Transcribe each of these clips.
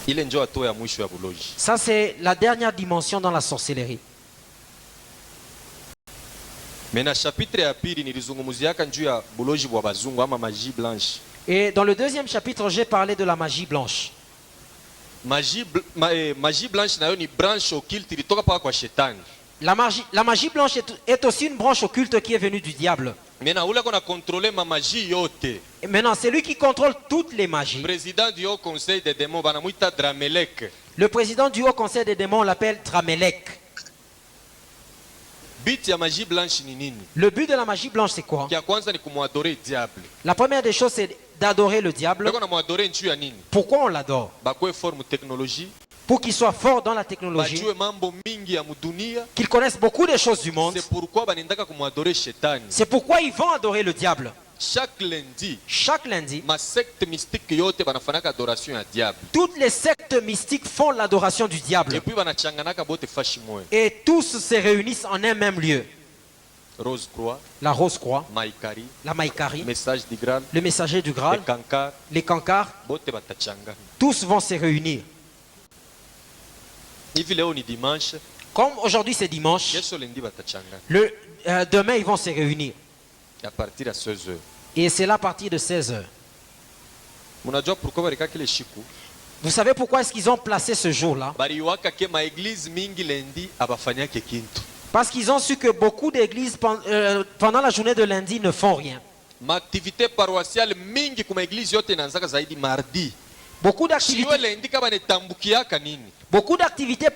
ile ndio hatua ya mwisho ya buloji. Ça, c'est la dernière dimension dans la sorcellerie. Mais na chapitre ya pili nilizungumziaka njuu ya buloji bwa bazungu ama magie blanche. Et dans le deuxième chapitre, j'ai parlé de la magie blanche. Magie blanche nayo ni branche occulte ilitoka paka kwa shetani. La magie blanche est aussi une branche occulte qui est venue du diable. Maintenant, ule kona contrôler ma magie yote. Et maintenant, c'est lui qui contrôle toutes les magies. Président du Haut Conseil des démons banamuita Dramelek. Le président du Haut Conseil des démons l'appelle Dramelek. But ya magie blanche ni nini? Le but de la magie blanche, c'est quoi? Kia kwanza ni kumuadorer diable. La première des choses, c'est d'adorer le diable. Beko na muadorer nchu ya nini? Pourquoi on l'adore? Bakwe forme technologie. Pour qu'il soit fort dans la technologie, Bajue mambo mingi ya mudunia. qu'il connaisse beaucoup de choses du monde. C'est pourquoi banendaka kumuadorer shetani. C'est pourquoi ils vont adorer le diable. Chaque lundi, Ma secte mystique yote banafanaka adoration ya diable. toutes les sectes mystiques font l'adoration du Et diable. puis banachanganaka bote fashi moya. Et tous se réunissent en un même lieu. Rose Croix, La Rose Croix, Maïkari, la Maïkari, Message du Graal, le messager du les Graal, Kankar, les Kankars, bote batachangana. tous vont se réunir. Hivi leo ni dimanche, Comme aujourd'hui c'est dimanche, kesho lundi batachangana. demain ils vont se réunir. À partir de 16h. Et c'est là à partir de 16 h. Munajua pourquoi barika kile shiku? Vous savez pourquoi est-ce qu'ils ont placé ce jour-là? Bariwaka ke ma église mingi lundi abafanyake kintu. Parce qu'ils ont su que beaucoup d'églises pendant la journée de lundi ne font rien. Ma activité paroissiale mingi kuma église yote inaanzaka zaidi mardi. Beaucoup Siwe lundi kama netambukiaka nini? d'activités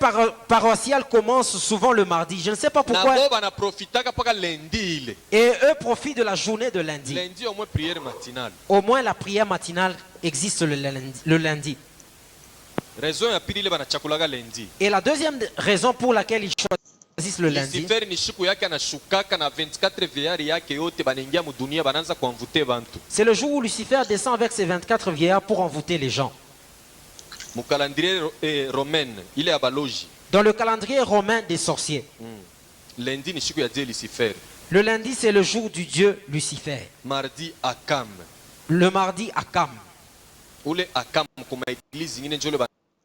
paroissiales commencent souvent le mardi. Je ne sais pas pourquoi. Na bo bana profitaka paka lundi ile. Et eux profitent de la journée de lundi. Lundi au moins prière matinale. Au moins la prière matinale existe le lundi. Raison ya pili ile bana chakulaga lundi. Et la deuxième raison pour laquelle ils choisissent le lundi, Lucifer ni shiku yake anashukaka na 24 vieillards yake yote banaingia mu dunia banaanza kuanvute bantu. c'est le jour où Lucifer descend avec ses 24 vieillards pour envoûter les gens. Mu calendrier romaine ile ya baloji. Dans le calendrier romain des sorciers, Lundi ni shiku ya Dieu Lucifer. le lundi c'est le jour du dieu Lucifer. Mardi Akam. Le mardi Akam. Ule Akam kuma église ngine njole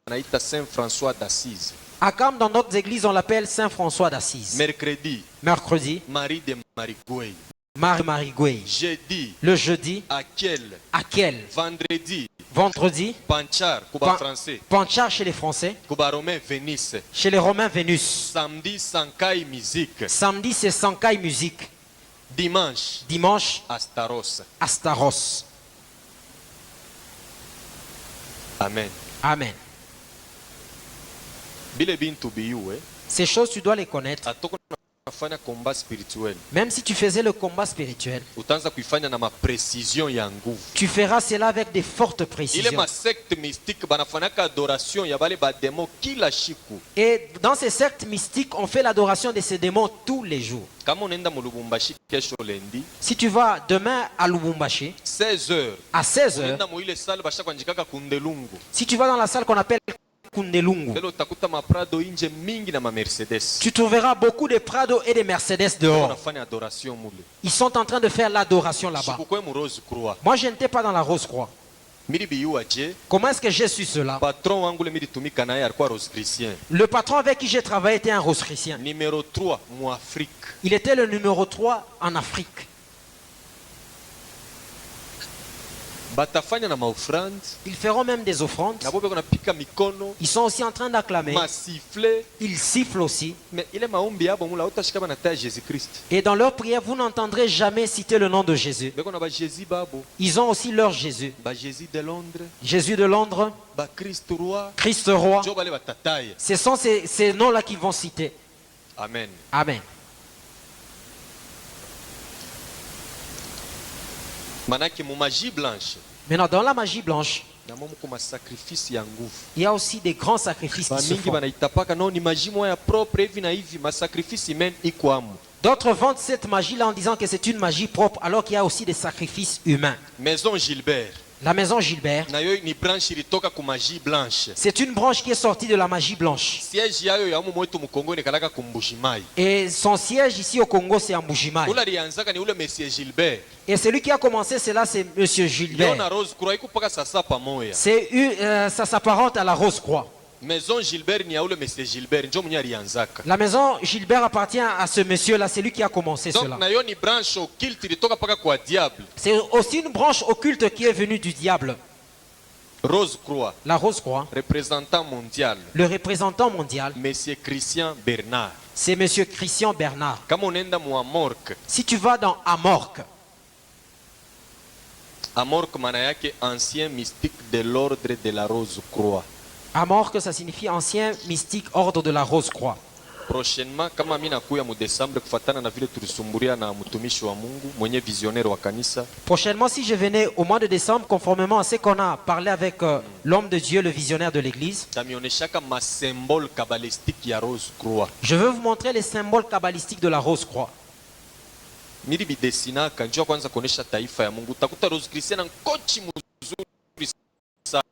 banaita Saint François d'Assise. Akam dans notre église on l'appelle Saint François d'Assise. Mercredi, Mercredi, Marie de Marigouey. Marie Gouey. Jeudi, Le jeudi, Akel. Akel. Vendredi, Vendredi, Panchar, Kuba français. Panchar chez les Français. Kuba romain, Vénice. Chez les Romains, Vénus. Samedi, Sankai musique. Samedi, c'est Sankai musique. Dimanche, Dimanche, Astaros. Astaros. Amen. Amen. Bile bintu biwe. Ces choses, tu dois les connaître. Atoko nafanya combat spirituel. Même si tu faisais le combat spirituel, Utaanza kuifanya na ma précision ya nguvu. tu feras cela avec des fortes Ile précisions. ma secte mystique banafanyaka adoration ya bale ba démon kila shiku. Et dans ces sectes mystiques, on fait l'adoration de ces démons tous les jours. Kama unaenda mu Lubumbashi kesho lendi, Si tu vas demain à Lubumbashi, 16h. à 16 h, Unaenda mu ile salle basha kwanjikaka kundelungu. si tu vas dans la salle qu'on appelle Kundelungu, Lelo utakuta ma Prado inje mingi na ma Mercedes. tu trouveras beaucoup de Prado et de Mercedes dehors. Wanafanya adoration mule. Ils sont en train de faire l'adoration là-bas. Shikukwe mu Rose Croix. Moi, je n'étais pas dans la Rose Croix. Miri biyu aje. Comment est-ce que j'ai su cela? Patron wangu le miri tumika naye alikuwa Rose Christien. Le patron avec qui j'ai travaillé était un Rose chrétien. Numéro 3 mu Afrique. Il était le numéro 3 en Afrique. Batafanya na maofrande. Ils feront même des offrandes. Na bobe pika mikono. Ils sont aussi en train d'acclamer. Masifle. Ils sifflent aussi. Mais ile maombi yabo mula utashika bana ta Jésus Christ. Et dans leur prière, vous n'entendrez jamais citer le nom de Jésus. Beko na ba Jésus babo. Ils ont aussi leur Jésus. Ba Jésus de Londres. Jésus de Londres, Ba Christ roi. Christ roi. Jo bale batataye. Ce sont ces noms-là qu'ils vont citer. Amen. Amen. Manaki mu magie blanche. Maintenant, dans la magie blanche, Na momu kuma sacrifice ya nguvu. il y a aussi des grands sacrifices qui se Bamingi font. banaitapaka no ni magie moya propre hivi na hivi, ma sacrifice humain iko amu. D'autres vendent cette magie-là en disant que c'est une magie propre, alors qu'il y a aussi des sacrifices humains. Maison Gilbert. La maison Gilbert, na yo ni branche ilitoka ku magie blanche. c'est une branche qui est sortie de la magie blanche. Siège yayo ya mwetu mukongo ni kalaka kumbujimai. Et son siège ici au Congo, c'est en Mbujimayi. Ula lianzaka ni ule monsieur Gilbert. Et celui qui a commencé cela, c'est Monsieur Yo na Gilbert. Rose Croix ikupaka sasa pamoya. Ça s'apparente à la Rose-Croix. Maison Gilbert ni ya ule monsieur Gilbert njo mwenye alianzaka. La maison Gilbert appartient à ce monsieur-là, c'est lui qui a commencé Donc cela. na yo ni branche occulte ilitoka paka kwa diable. C'est aussi une branche occulte qui est venue du diable. Rose Croix, La Rose-Croix, représentant mondial, le représentant mondial, monsieur Christian Bernard. c'est Monsieur Christian Bernard. Kama unaenda mu Amorque, Si tu vas dans Amorque, Amorque maana yake ancien mystique de l'ordre de la Rose Croix. Amorque, ça signifie ancien mystique ordre de la Rose-Croix. Prochainement kama mimi nakuya mu Desembre kufatana na vile tulisumburia na mtumishi wa Mungu mwenye visionnaire wa kanisa, Prochainement, si je venais au mois de décembre, conformément à ce qu'on a parlé avec l'homme de Dieu, le visionnaire de l'église, tamionyeshaka ma symbole kabbalistique ya Rose Croix. je veux vous montrer les symboles kabbalistiques de la Rose-Croix. Nilibidesina kanjua kwanza kuonesha taifa ya Mungu. Utakuta Rose Christian nkochi mzuri sana.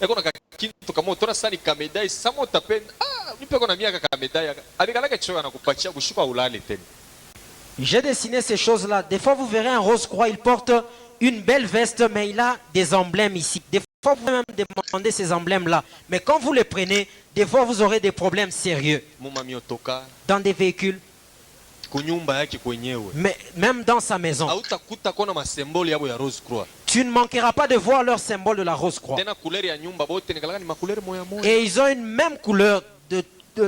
Yako na kitu kama utora sani kamedai sama utapenda. Nipe kona miaka kamedai. Abikalaka choya nakupatia kushuka ulale tena. J'ai dessiné ces choses-là. Des fois, vous verrez un Rose-Croix, il porte une belle veste, mais il a des emblèmes ici. Des fois, vous pouvez même demander ces emblèmes-là. Mais quand vous les prenez, des fois, vous aurez des problèmes sérieux. Mumami otoka Dans des véhicules, kunyumba yake kwenyewe. mais même dans sa maison. Hautakuta kona masembole yabo ya Rose Croix. Tu ne manqueras pas de voir leur symbole de la Rose-Croix. Tena couleur ya nyumba bote nikalaka ni macouleur moya moya. Et ils ont une même couleur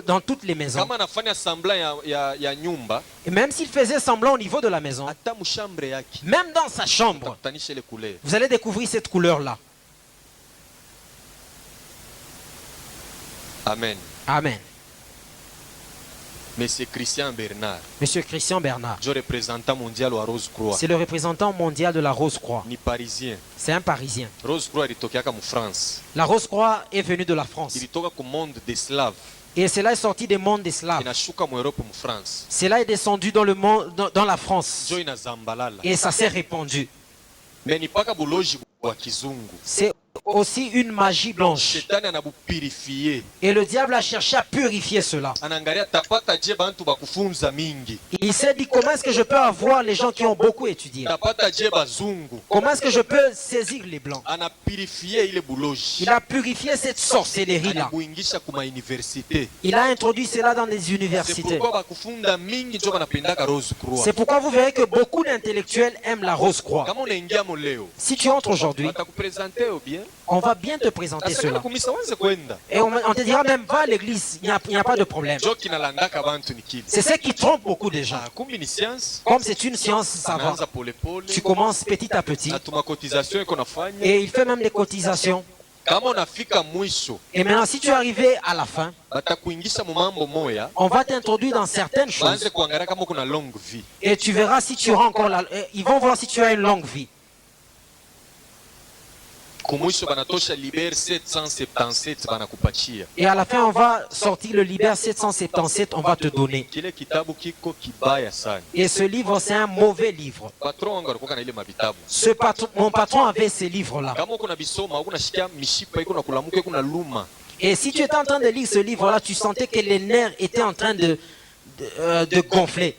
dans toutes les maisons. Kama nafanya semblant ya nyumba, Et même s'il faisait semblant au niveau de la maison, hata mushambre yake. même dans sa chambre, Utakutanisha ile couleur. vous allez découvrir cette couleur-là. Amen. Amen. Monsieur Christian Bernard, Monsieur Christian Bernard, je représentant mondial wa Rose Croix. c'est le représentant mondial de la Rose-Croix. Ni parisien. C'est un Parisien. Rose Croix ilitokeaka mu France. La Rose-Croix est venue de la France. Ilitoka ku monde des Slaves. Et cela est sorti des mondes des Slaves. Inashuka mu Europe mu France. Cela est descendu dans le monde, dans la France. Jo inazambalala. Et ça s'est répandu. Mais ni paka buloji wa kizungu. C'est aussi une magie blanche. Shetani anabupurifier. Et le diable a cherché à purifier cela. Anaangalia tapata je bantu bakufunza mingi. Il s'est dit, comment est-ce que je peux avoir les gens qui ont beaucoup étudié? Tapata je bazungu. Comment est-ce que je peux saisir les blancs? Anapurifier ile buloji. Il a purifié cette sorcellerie-là. Anabuingisha kuma université. Il a introduit cela dans des C'est universités. pourquoi bakufunda mingi njo banapendaka Rose Croix. C'est pourquoi vous verrez que beaucoup d'intellectuels aiment la Rose-Croix. Kama unaingia mo leo, Si tu entres aujourd'hui, batakupresenter au bien. on va bien te présenter Asakana cela. kumisa wanze kwenda. Et on te dira même, va à l'église, il n'y a pas de problème. Jo kinalandaka bantu ni kile. C'est ce qui trompe beaucoup de gens. Kumbi ni science. Comme c'est une science, ça va. Anaanza pole pole. Tu commences petit à petit. Na tuma cotisation iko nafanya. Et il fait même des cotisations. Kama unafika mwisho, Et maintenant, si tu es arrivé à la fin, batakuingisha mu mambo moya. on va t'introduire dans certaines Baanze choses. kuangalia kama kuna longue vie. Et tu verras si tu auras encore ils vont voir si tu as une longue vie. Kumwisho banatosha Liber 777 banakupatia. Et à la fin, on va sortir le Liber 777, on va te donner. Kile kitabu kiko kibaya sana. Et ce livre, c'est un mauvais livre. Patron wangu alikuwa na ile mavitabu. Mon patron avait ces livres-là. Kama uko na bisoma, uko nashikia mishipa iko na kulamuka iko na luma. Et si tu étais en train de lire ce livre-là, tu sentais que les nerfs étaient en train de gonfler.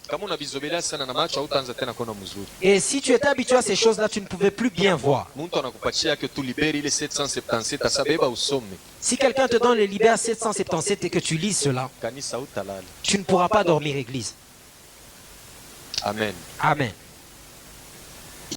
Kama unabizobelea sana na macho hautaanza tena kuona mzuri. Et si tu étais habitué à ces choses-là, tu ne pouvais plus bien voir. Muntu anakupatia yake tu Liberi ile 777 asabeba usome. Si quelqu'un te donne le Liber 777 et que tu lis cela, Kanisa utalala. tu ne pourras pas dormir église. Amen. Amen.